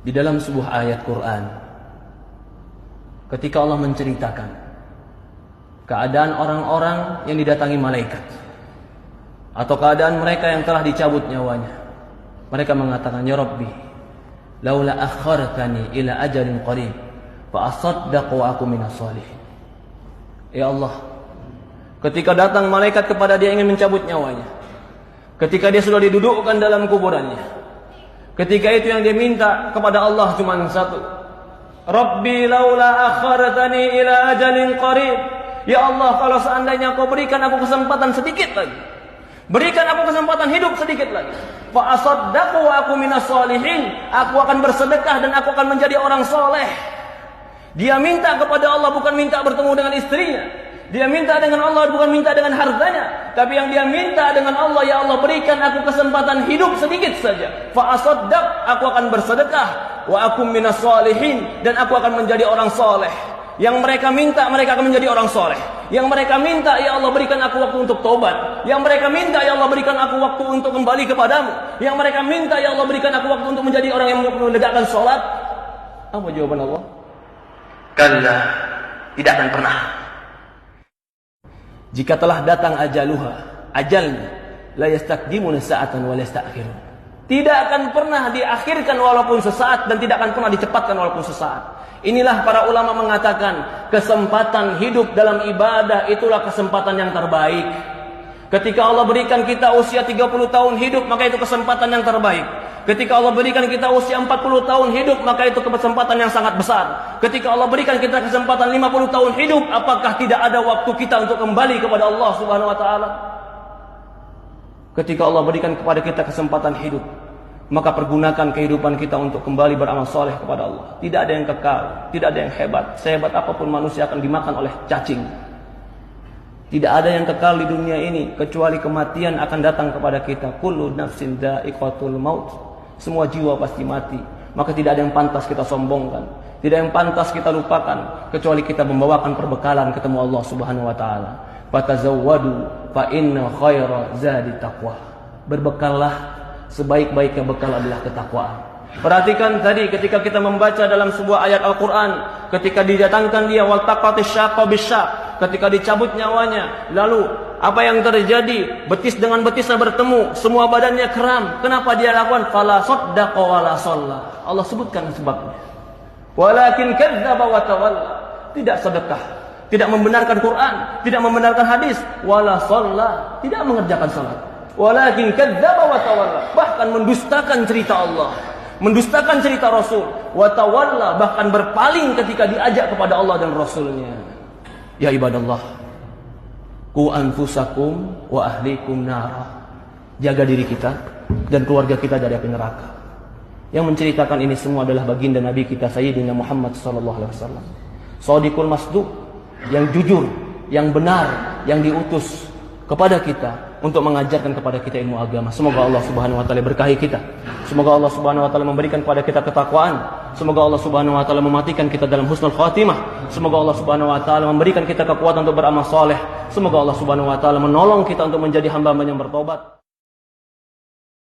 Di dalam sebuah ayat Quran, ketika Allah menceritakan keadaan orang-orang yang didatangi malaikat, atau keadaan mereka yang telah dicabut nyawanya, mereka mengatakan, "Ya Rabbi, laula akhartani ila ajalin qarib fa asaddaq wa aku minas shalihin." Ya Allah, ketika datang malaikat kepada dia ingin mencabut nyawanya, ketika dia sudah didudukkan dalam kuburannya, ketika itu yang dia minta kepada Allah cuma satu, "Rabbi laula akhartani ila ajalin qarib." Ya Allah, kalau seandainya kau berikan aku kesempatan sedikit lagi, berikan aku kesempatan hidup sedikit lagi, fa asaddaqu wa aku minas shalihin, aku akan bersedekah dan aku akan menjadi orang soleh. Dia minta kepada Allah bukan minta bertemu dengan istrinya, dia minta dengan Allah bukan minta dengan hartanya, tapi yang dia minta dengan Allah, ya Allah berikan aku kesempatan hidup sedikit saja, fa asaddaq, aku akan bersedekah, wa aku minas shalihin, dan aku akan menjadi orang soleh. Yang mereka minta, mereka akan menjadi orang soleh. Yang mereka minta, ya Allah berikan aku waktu untuk taubat. Yang mereka minta, ya Allah berikan aku waktu untuk kembali kepadamu. Yang mereka minta, ya Allah berikan aku waktu untuk menjadi orang yang menegakkan sholat. Apa jawaban Allah? Kalla, tidak akan pernah. Jika telah datang ajalnya, la yastakdimuna sa'atan wa la yasta'khirun. Tidak akan pernah diakhirkan walaupun sesaat, dan tidak akan pernah dicepatkan walaupun sesaat. Inilah para ulama mengatakan, kesempatan hidup dalam ibadah itulah kesempatan yang terbaik. Ketika Allah berikan kita usia 30 tahun hidup, maka itu kesempatan yang terbaik. Ketika Allah berikan kita usia 40 tahun hidup, maka itu kesempatan yang sangat besar. Ketika Allah berikan kita kesempatan 50 tahun hidup, apakah tidak ada waktu kita untuk kembali kepada Allah Subhanahu wa taala? Ketika Allah berikan kepada kita kesempatan hidup, maka pergunakan kehidupan kita untuk kembali beramal soleh kepada Allah. Tidak ada yang kekal, tidak ada yang hebat. Sehebat apapun manusia akan dimakan oleh cacing. Tidak ada yang kekal di dunia ini kecuali kematian akan datang kepada kita. Kullu nafsin dha'iqatul maut. Semua jiwa pasti mati. Maka tidak ada yang pantas kita sombongkan, tidak yang pantas kita lupakan, kecuali kita membawakan perbekalan ketemu Allah Subhanahu wa taala. Fatazawwadu fa inna khaira zadi taqwa. Berbekallah, sebaik-baiknya bekal adalah ketakwaan. Perhatikan tadi ketika kita membaca dalam sebuah ayat Al-Quran, ketika didatangkan dia waltaqatis syaqqa bisyaq, ketika dicabut nyawanya, lalu apa yang terjadi? Betis dengan betisnya bertemu, semua badannya kram. Kenapa dia lakukan? Fala saddaqa wala shalla. Allah sebutkan sebabnya. Walakin kadzdzaba wa tawalla. Tidak sedekah, tidak membenarkan Quran, tidak membenarkan hadis, wala shalla, tidak mengerjakan salat. Walakin kadzdzaba wa tawalla, bahkan mendustakan cerita Allah, mendustakan cerita Rasul, wa tawalla, bahkan berpaling ketika diajak kepada Allah dan Rasulnya. Ya ibadallah, qu anfusakum wa ahlikum nara. Jaga diri kita dan keluarga kita dari api neraka. Yang menceritakan ini semua adalah baginda Nabi kita Sayyidina Muhammad sallallahu alaihi wasallam. Shadiqul masduq, yang jujur, yang benar, yang diutus kepada kita untuk mengajarkan kepada kita ilmu agama. Semoga Allah Subhanahu wa taala berkahi kita. Semoga Allah Subhanahu wa taala memberikan kepada kita ketakwaan. Semoga Allah Subhanahu wa taala mematikan kita dalam husnul khatimah. Semoga Allah Subhanahu wa taala memberikan kita kekuatan untuk beramal saleh. Semoga Allah Subhanahu wa taala menolong kita untuk menjadi hamba-hamba yang bertobat.